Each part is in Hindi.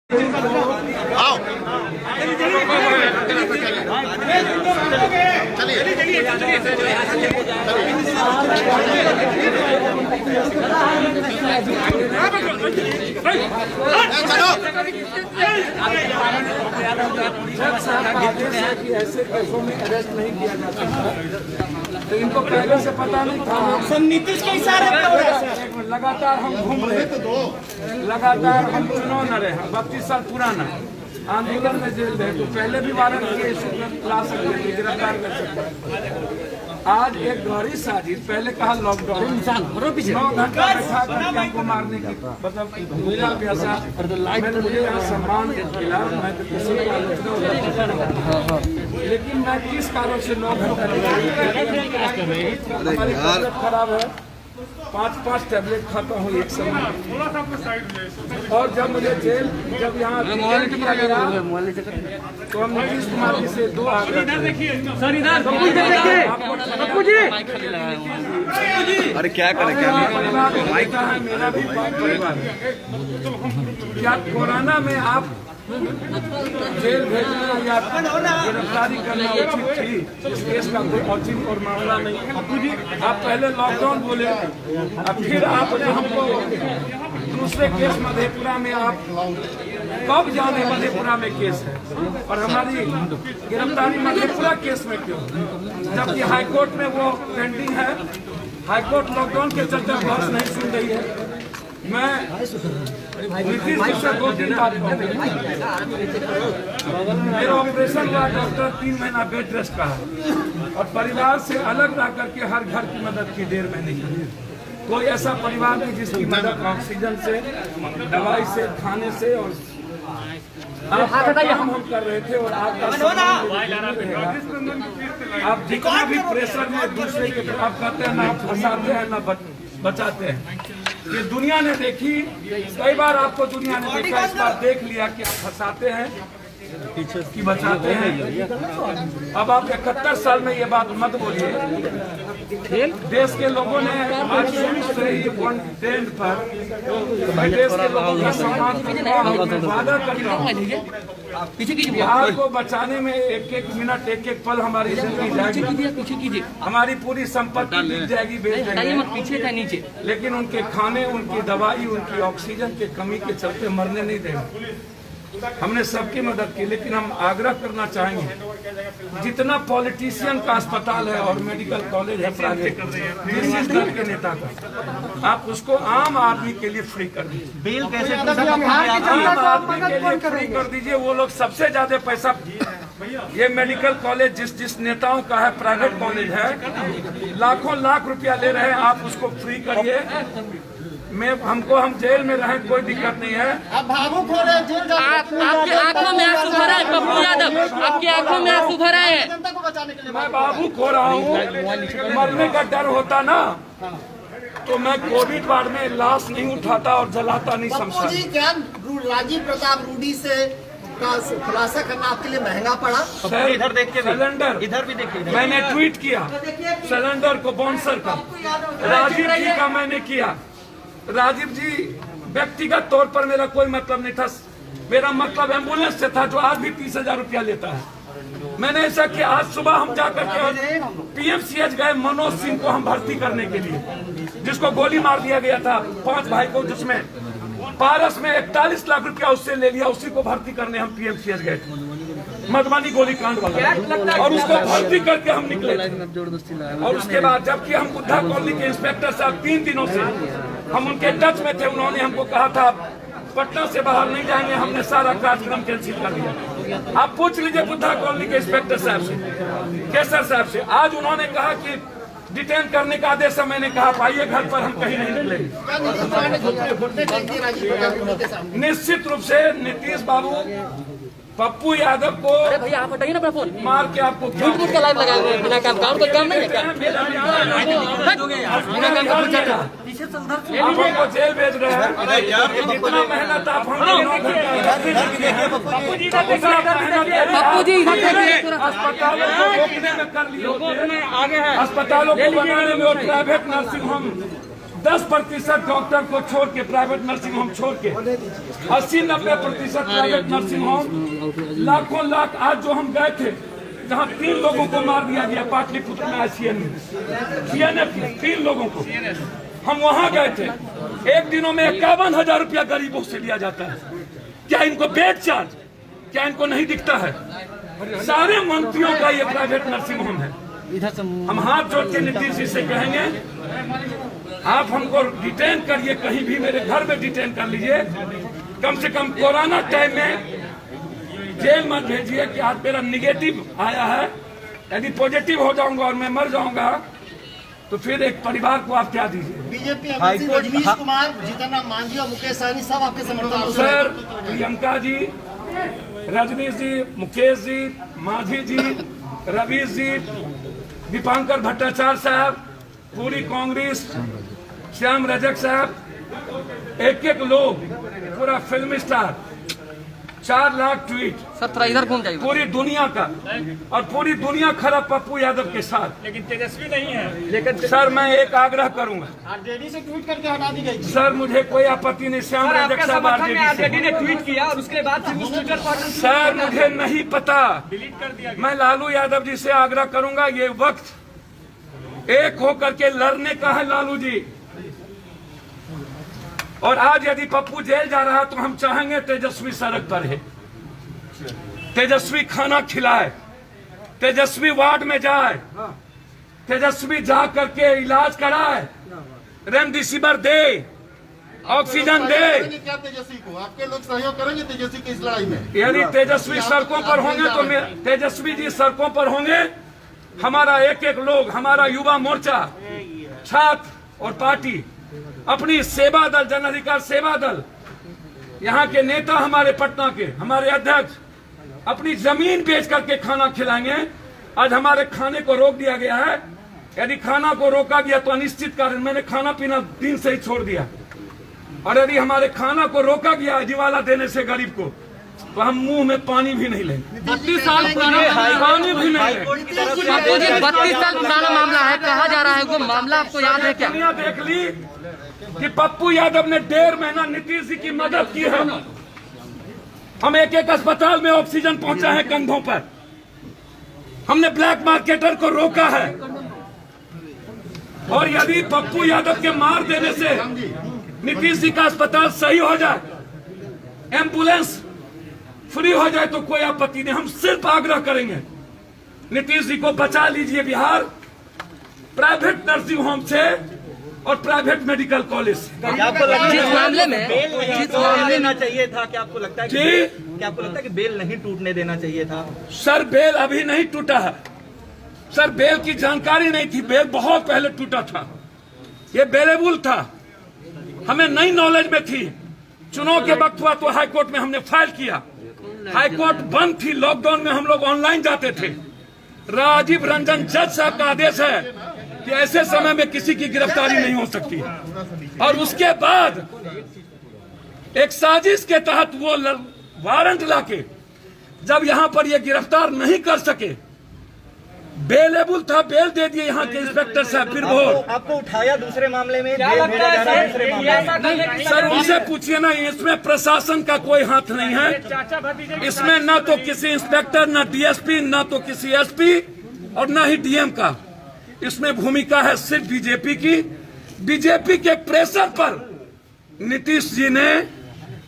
आओ ऐसे केसों में अरेस्ट नहीं किया जा सकता, तो इनको पहले से पता नहीं था। नीतीश के इशारे पर लगातार हम घूम रहे, लगातार हम चुनाव न रहे, 32 साल पुराना आंदोलन में जेल रहे, तो पहले भी वारंट के ला सकते थे, गिरफ्तार कर सकते। आज एक गहरी साजिश, पहले कहा लॉकडाउन 9 घंटा बैठा करके हमको मारने की मतलब मिला पैसा, मुझे यहाँ सम्मान मिला, मैं तो किसी को आलोचना, लेकिन मैं किस कारण से 9 घंटा हमारी तबीयत खराब है, 5 टैबलेट खाता हूँ एक समय, और जब मुझे जेल जब यहाँ किया गया तो हम नीतीश कुमार जी से 2 आग्रह अरे क्या करें क्या है, मेरा भी परिवार। क्या कोरोना में आप जेल भेजना या गिरफ्तारी करना उचित थी? इस केस का कोई औचित्य और मामला नहीं। आप पहले लॉकडाउन बोले, अब फिर आपने हमको दूसरे केस मधेपुरा में, आप कब जाने मधेपुरा में केस है और हमारी गिरफ्तारी मधेपुरा केस में क्यों, जबकि हाईकोर्ट में वो पेंडिंग है। हाईकोर्ट लॉकडाउन के चलते बहस नहीं सुन रही है। मैं नीतीश जी से 2-3 बात कहूँगा। मेरा ऑपरेशन हुआ, डॉक्टर 3 महीना बेड रेस्ट का है और परिवार से अलग रह करके हर घर की मदद की 1.5 महीने की। कोई ऐसा परिवार नहीं जिसकी मदद ऑक्सीजन से, दवाई से, खाने से और आपका काम हम कर रहे थे। और आपका आप जितना भी प्रेशर में दूसरे के आप करते हैं, ना फंसाते हैं ना बचाते हैं। ये दुनिया ने देखी, कई बार आपको दुनिया ने देखा, इस बार देख लिया कि आप फंसाते हैं कि बचाते हैं। अब आप 71 साल में ये बात मत बोलिए। देश के लोगों ने आज शुरू से ही कंटेंट पर देश के लोगों का सम्मान वादा कर रहा हूँ। बिहार को बचाने में एक मिनट, एक पल हमारी जिंदगी जाएगी, हमारी पूरी संपत्ति मिल जाएगी, बेच देंगे, लेकिन उनके खाने, उनकी दवाई, उनकी ऑक्सीजन की कमी के चलते मरने नहीं देंगे। हमने सबकी मदद की, लेकिन हम आग्रह करना चाहेंगे, जितना पॉलिटिशियन का अस्पताल है और मेडिकल कॉलेज है प्राइवेट, जिस दल के नेता का, आप उसको आम आदमी के लिए फ्री कर दीजिए। बिल कैसे आम आदमी के लिए फ्री कर दीजिए। वो लोग सबसे ज्यादा पैसा, ये मेडिकल कॉलेज जिस नेताओं का है, प्राइवेट कॉलेज है, लाखों लाख रुपया ले रहे हैं, आप उसको फ्री करिए। हम जेल में रहें, कोई दिक्कत नहीं है। आप भावुक हो रहे हैं, आपकी आंखों में आंसू भरा है पप्पू यादव, आपकी आंखों में आंसू भरा है। जनता को बचाने के लिए मैं भावुक हो रहा हूँ, मरने का डर होता ना तो मैं कोविड वार्ड में लाश नहीं उठाता और जलाता नहीं समझता। क्या राजीव प्रताप रूडी से का खुलासा करना आपके लिए महंगा पड़ा? इधर देख के सिलेंडर, इधर भी देखिए, मैंने ट्वीट किया सिलेंडर को बाउंसर का, राजीव जी का मैंने किया। राजीव जी व्यक्तिगत तौर पर मेरा कोई मतलब नहीं था, मेरा मतलब एम्बुलेंस से था, जो आज भी 30,000 रुपया लेता है। मैंने ऐसा किया, आज सुबह हम जाकर के PMCH गए मनोज सिंह को हम भर्ती करने के लिए, जिसको गोली मार दिया गया था 5 भाई को, जिसमें पारस में 41 लाख रुपया उससे ले लिया, उसी को भर्ती करने हम PMCH गए थे, मधुबनी गोलीकांड वाला, और उसको भर्ती करके हम निकले। और उसके बाद जबकि हम बुद्धा कॉलोनी के इंस्पेक्टर साहब 3 दिनों से हम उनके टच में थे, उन्होंने हमको कहा था पटना से बाहर नहीं जाएंगे, हमने सारा कार्यक्रम कैंसिल कर दिया। आप पूछ लीजिए बुद्धा कॉलोनी के इंस्पेक्टर साहब से, केसर साहब से। आज उन्होंने कहा कि डिटेन करने का आदेश है, मैंने कहा आइए घर पर, हम कहीं नहीं निकलेंगे। निश्चित रूप से नीतीश बाबू पप्पू यादव को, अरे भैया आप हटाइए ना अपना फोन, मार के आपको झूठ मूठ का लाइव लगा हुए हैं, बिना काम का, और कोई काम नहीं है क्या? आप हमको जेल भेज रहे हैं। जितना मेहनत आप हमको पप्पू जी अस्पतालों को रोकने में कर लिए, अस्पतालों को बनाने में और प्राइवेट नर्सिंग होम 10% डॉक्टर को छोड़ के, प्राइवेट नर्सिंग होम छोड़ के 80-90% प्राइवेट नर्सिंग होम, लाखों लाख। आज जो हम गए थे जहाँ 3 लोगों को मार दिया गया पाटलिपुत्र में, CNF में 3 लोगों को, हम वहां गए थे। एक दिनों में 51,000 रुपया गरीबों से लिया जाता है। क्या इनको बेड चार्ज, क्या इनको नहीं दिखता है? सारे मंत्रियों का ये प्राइवेट नर्सिंग होम है। हम हाथ जोड़ के नीतीश जी से कहेंगे, आप हमको डिटेन करिए, कहीं भी मेरे घर में डिटेन कर लीजिए, कम से कम कोरोना टाइम में जेल मत भेजिए कि आज मेरा निगेटिव आया है, यदि पॉजिटिव हो जाऊंगा और मैं मर जाऊंगा तो फिर एक परिवार को आप क्या दीजिए? बीजेपी रजनीश कुमार, जीतन राम मांझी और मुकेश सहनी सब आपके समर्थन। सर, प्रियंका जी, रजनीश जी, मुकेश जी, मांझी जी, रवीश जी, दीपांकर भट्टाचार्य साहब, पूरी कांग्रेस, श्याम रजक साहब, एक लोग, पूरा फिल्म स्टार, 4 लाख ट्वीट, 17 इधर घूम जाइए, पूरी दुनिया का, और पूरी दुनिया खड़ा पप्पू यादव के साथ। लेकिन तेजस्वी नहीं है। लेकिन सर मैं एक आग्रह करूंगा, आरजेडी से ट्वीट करके हटा दी गई। सर मुझे कोई आपत्ति नहीं, श्याम रजक साहब आरजेडी ने ट्वीट किया और उसके बाद फिर उस ट्विटर पर सर मुझे नहीं पता, डिलीट कर दिया। मैं लालू यादव जी से आग्रह करूंगा, ये वक्त एक होकर के लड़ने का है लालू जी। और आज यदि पप्पू जेल जा रहा है तो हम चाहेंगे तेजस्वी सड़क पर है, तेजस्वी खाना खिलाए, तेजस्वी वार्ड में जाए, तेजस्वी जा करके इलाज कराए, रेमडेसिविर दे, ऑक्सीजन दे। क्या तेजस्वी को आपके लोग सहयोग करेंगे तेजस्वी की इस लड़ाई में? यदि तेजस्वी सड़कों पर होंगे तो तेजस्वी जी सड़कों पर होंगे, हमारा एक लोग, हमारा युवा मोर्चा, छात्र और पार्टी, अपनी सेवा दल, जन अधिकार सेवा दल, यहाँ के नेता, हमारे पटना के हमारे अध्यक्ष अपनी जमीन बेच करके खाना खिलाएंगे। आज हमारे खाने को रोक दिया गया है, यदि खाना को रोका गया तो अनिश्चित कारण, मैंने खाना पीना दिन से ही छोड़ दिया, और यदि हमारे खाना को रोका गया दिवाला देने से गरीब को, तो हम मुंह में पानी भी नहीं लेंगे। 32 साल पुराना पानी भी नहीं लेंगे। आपको जी 32 साल पुराना मामला है, कहा जा रहा है वो मामला आपको याद है क्या? दुनिया देख ली कि पप्पू यादव ने 1.5 महीना नीतीश जी की मदद की है। हम एक अस्पताल में ऑक्सीजन पहुंचा है कंधों पर, हमने ब्लैक मार्केटर को रोका है। और यदि पप्पू यादव के मार देने से नीतीश जी का अस्पताल सही हो जाए, एम्बुलेंस फ्री हो जाए तो कोई आपत्ति नहीं। हम सिर्फ आग्रह करेंगे, नीतीश जी को बचा लीजिए बिहार प्राइवेट नर्सिंग होम से और प्राइवेट मेडिकल कॉलेज से। जिस मामले में देना चाहिए था, क्या आपको लगता है जी, क्या आपको लगता है कि बेल नहीं टूटने देना चाहिए था? सर बेल अभी नहीं टूटा है, सर बेल की जानकारी नहीं थी, बेल बहुत पहले टूटा था, ये बेलेबल था, हमें नई नॉलेज में थी। चुनाव के वक्त हुआ तो हाई कोर्ट में हमने फाइल किया, हाई कोर्ट बंद थी, लॉकडाउन में हम लोग ऑनलाइन जाते थे। राजीव रंजन जज साहब का आदेश है कि ऐसे समय में किसी की गिरफ्तारी नहीं हो सकती, और उसके बाद एक साजिश के तहत वो वारंट लाके जब यहाँ पर ये गिरफ्तार नहीं कर सके, बेलेबल था, बेल दे दिए यहाँ के इंस्पेक्टर साहब। फिर वो आपको उठाया दूसरे मामले में, सर उनसे पूछिए ना, इसमें प्रशासन का कोई हाथ नहीं है, इसमें न तो किसी इंस्पेक्टर, न डीएसपी, न तो किसी एसपी और न ही डीएम का, इसमें भूमिका है सिर्फ बीजेपी की। बीजेपी के प्रेशर पर नीतीश जी ने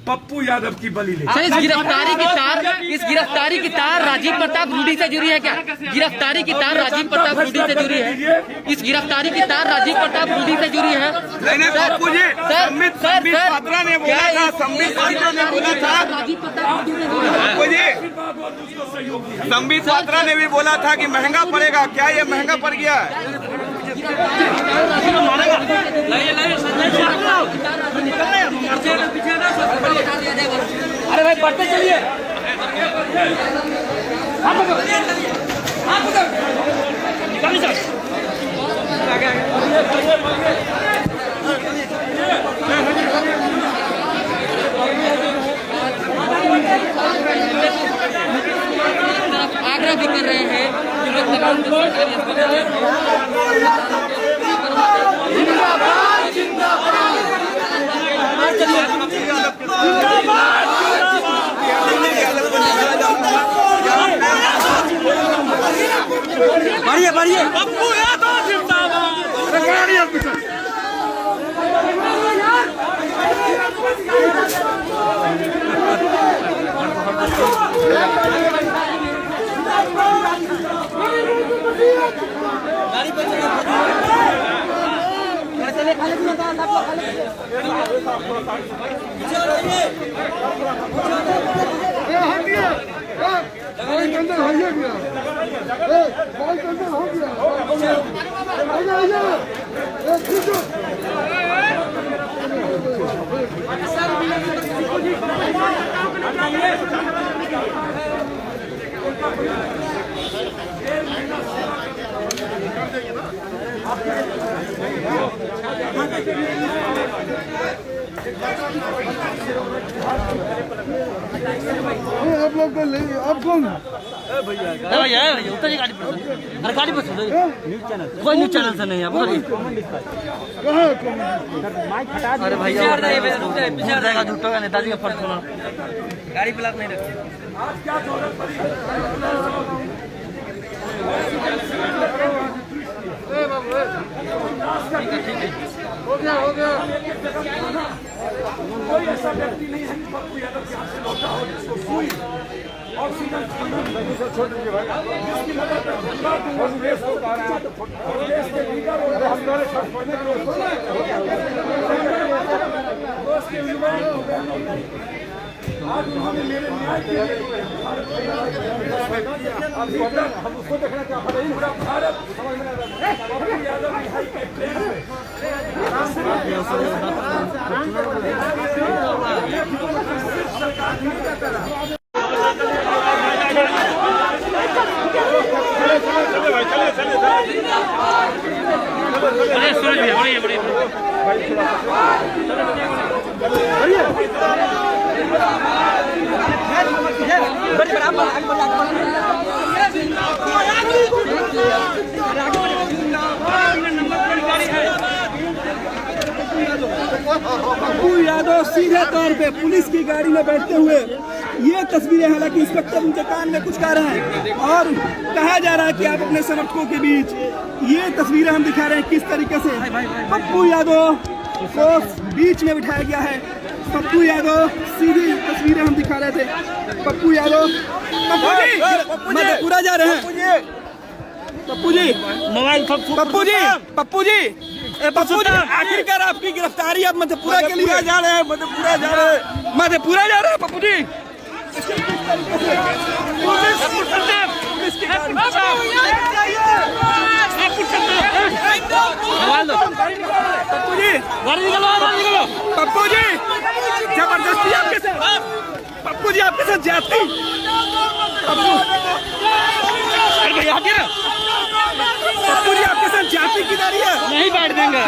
पप्पू यादव की बलि ली। इस गिरफ्तारी की तार राजीव प्रताप रूडी से जुड़ी है क्या? गिरफ्तारी की तार राजीव प्रताप रूडी से जुड़ी है? इस गिरफ्तारी की तार राजीव प्रताप रूडी से जुड़ी है? पप्पू जी, संबित पात्रा ने बोला था, संबित पात्रा ने बोला था, राजीव प्रताप रूडी से जुड़ी है। पप्पू जी, संबित पात्रा ने भी बोला था कि महंगा पड़ेगा, क्या ये महंगा पड़ गया है? अरे भाई बढ़ते चलिए। आग्रह भी कर रहे हैं कि लोग तमाम बढ़िए बढ़िए पप्पू यादव जिंदाबाद। आप लोग को ले आप कौन भैया उतरिए गाड़ी पर। अरे गाड़ी पर कोई न्यूज चैनल से नहीं है बोलिए। अरे भैया पीछे जाएगा झूठो का नेताजी का फर्ज सुनो। गाड़ी ब्लॉक नहीं रखी। हो गया कोई ऐसा व्यक्ति नहीं है कि पप्पू यादव के हाथ से लौटा हो जिसको सुई ऑक्सीजन जिसकी मदद देश को देश के लीडर आज उन्होंने मेरे न्याय के लिए हम उसको देखना चाहते हैं। पूरा भारत पप्पू यादव रिहाई के ट्रेन में पप्पू यादव सीधे तौर पे पुलिस की गाड़ी में बैठते हुए ये तस्वीरें, हालांकि इंस्पेक्टर उनके कान में कुछ कह रहे हैं और कहा जा रहा है कि आप अपने समर्थकों के बीच ये तस्वीरें हम दिखा रहे हैं किस तरीके से पप्पू यादव को बीच में बिठाया गया है। पप्पू यादव सीधी तस्वीरें हम दिखा रहे थे। पप्पू यादव पूरा जा रहे हैं। पप्पू जी मोबाइल पप्पू जी आखिरकार आपकी गिरफ्तारी अब मधेपुरा के लिए जा रहे हैं। मधेपुरा जा रहे हैं पप्पू जी। पप्पू जी जबरदस्ती आपके साथ, पप्पू जी आपके साथ जाती। पप्पू जी आपके साथ जाति की नारी है, नहीं बैठ देंगे।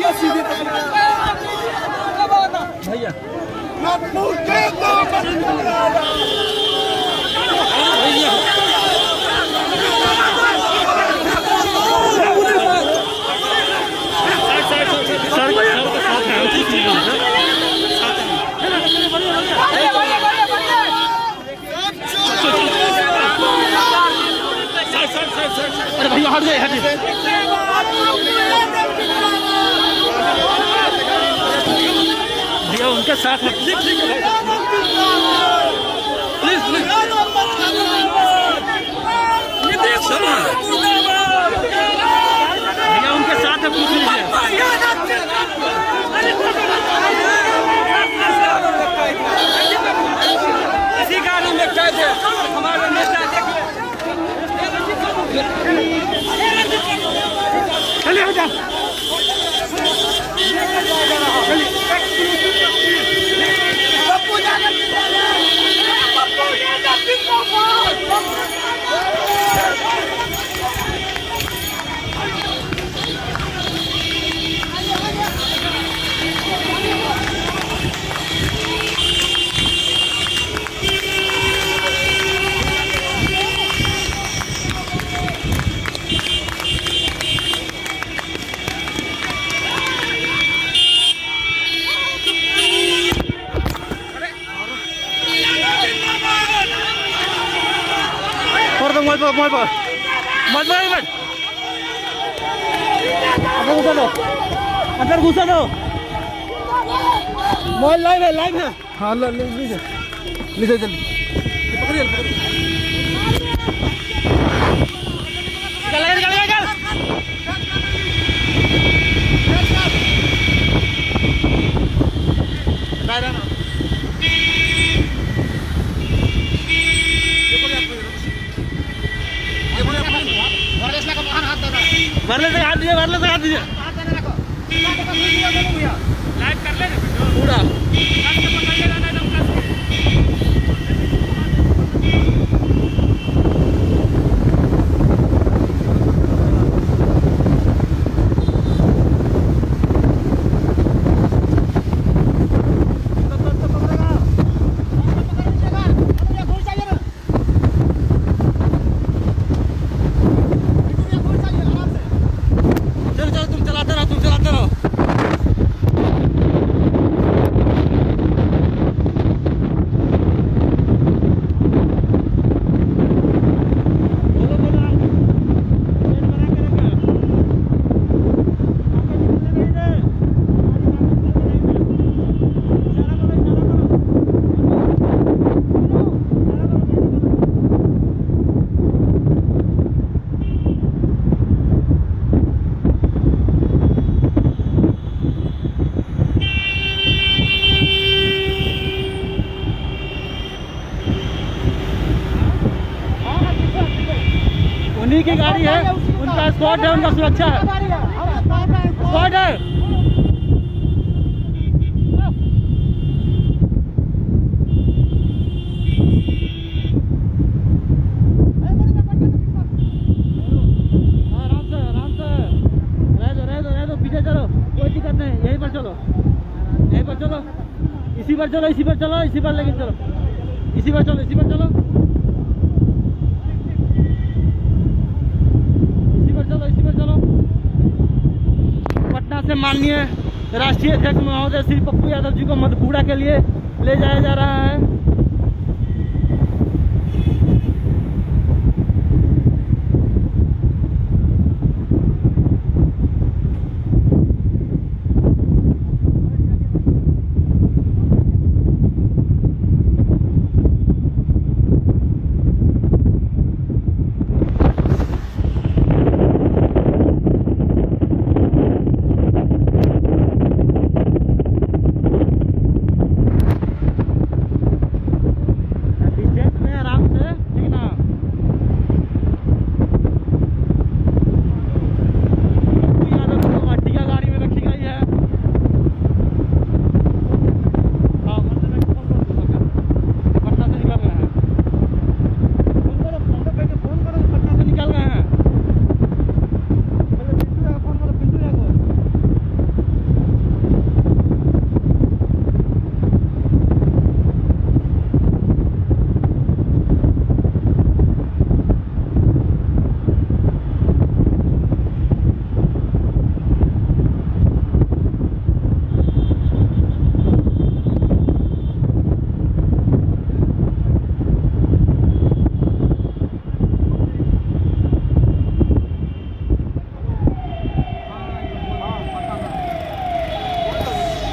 ये सीधे भैया अरे भैया हट गए भैया उनके साथ प्लीज भैया उनके साथ है, पूछ लीजिए। इसी गाड़ी में कैद है हमारे नेता। चलिए हो जा अंदर घुसा दो। मोबाइल लाइव है। हाँ लीजिए जल्दी पकड़िए। वायरलेस से हाथ दीजिए। लाइव कर ले पूरा। तुम चलाते रहो। उन्हीं की गाड़ी है, उनका स्पॉट है, उनका सुरक्षा है, स्पॉट है। आराम से रह दो, पीछे चलो, कोई दिक्कत नहीं, यहीं पर चलो, इसी पर चलो, इसी पर लेकिन चलो, इसी पर चलो। पटना से माननीय राष्ट्रीय अध्यक्ष महोदय श्री पप्पू यादव जी को मधुपुरा के लिए ले जाया जा रहा है।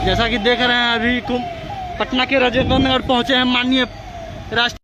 जैसा कि देख रहे हैं अभी पटना के राजेंद्र नगर पहुंचे हैं माननीय राष्ट्र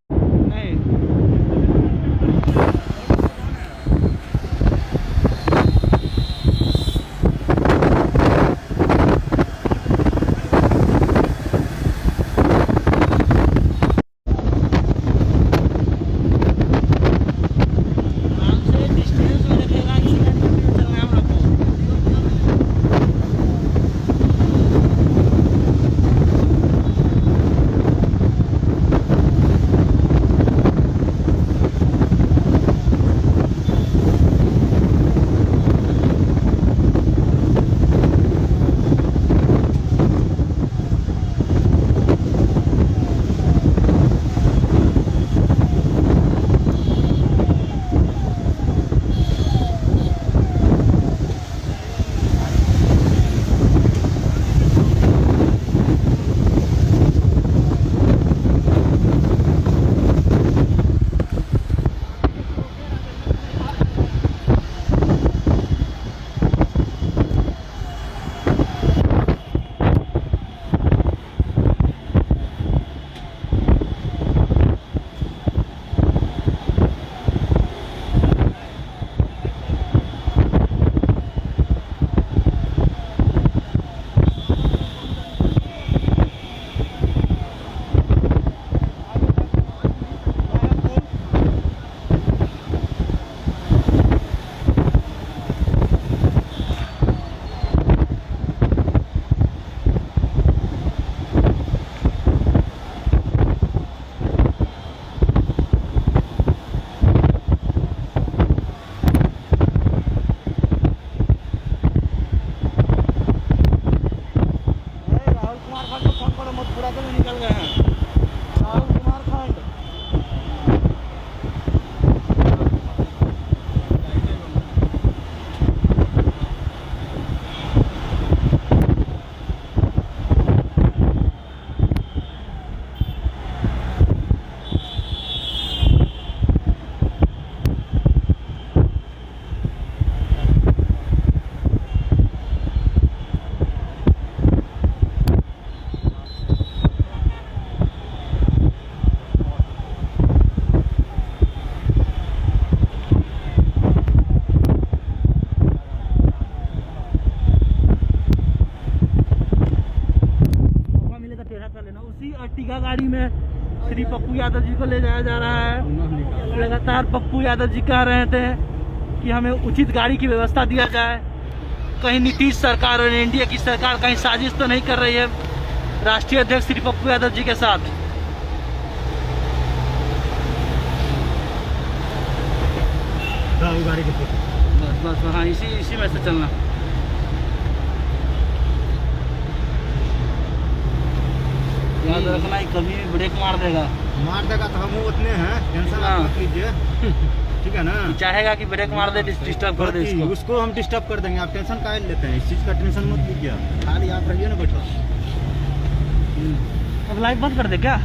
कुमारखंड को फोन करो, मधुपुरा से भी निकल गए हैं। राहुल कुमारखंड उसी अर्टिगा गाड़ी में श्री पप्पू यादव जी को ले जाया जा रहा है। लगातार पप्पू यादव जी कह रहे थे कि हमें उचित गाड़ी की व्यवस्था दिया जाए। कहीं नीतीश सरकार और एनडीए की सरकार कहीं साजिश तो नहीं कर रही है राष्ट्रीय अध्यक्ष श्री पप्पू यादव जी के साथ। बस बस हाँ, इसी में से चलना। याद रखना, कभी भी ब्रेक मार देगा तो हम उतने हैं, टेंशन आप मत लीजिए, ठीक है ना। चाहेगा कि ब्रेक मार दे, डिस्टर्ब कर दे इसको। उसको हम डिस्टर्ब कर देंगे, आप टेंशन काहे लेते हैं, इस चीज का टेंशन मत लीजिए, खाली आप रहिए ना बैठो। अब लाइव बंद कर दे क्या?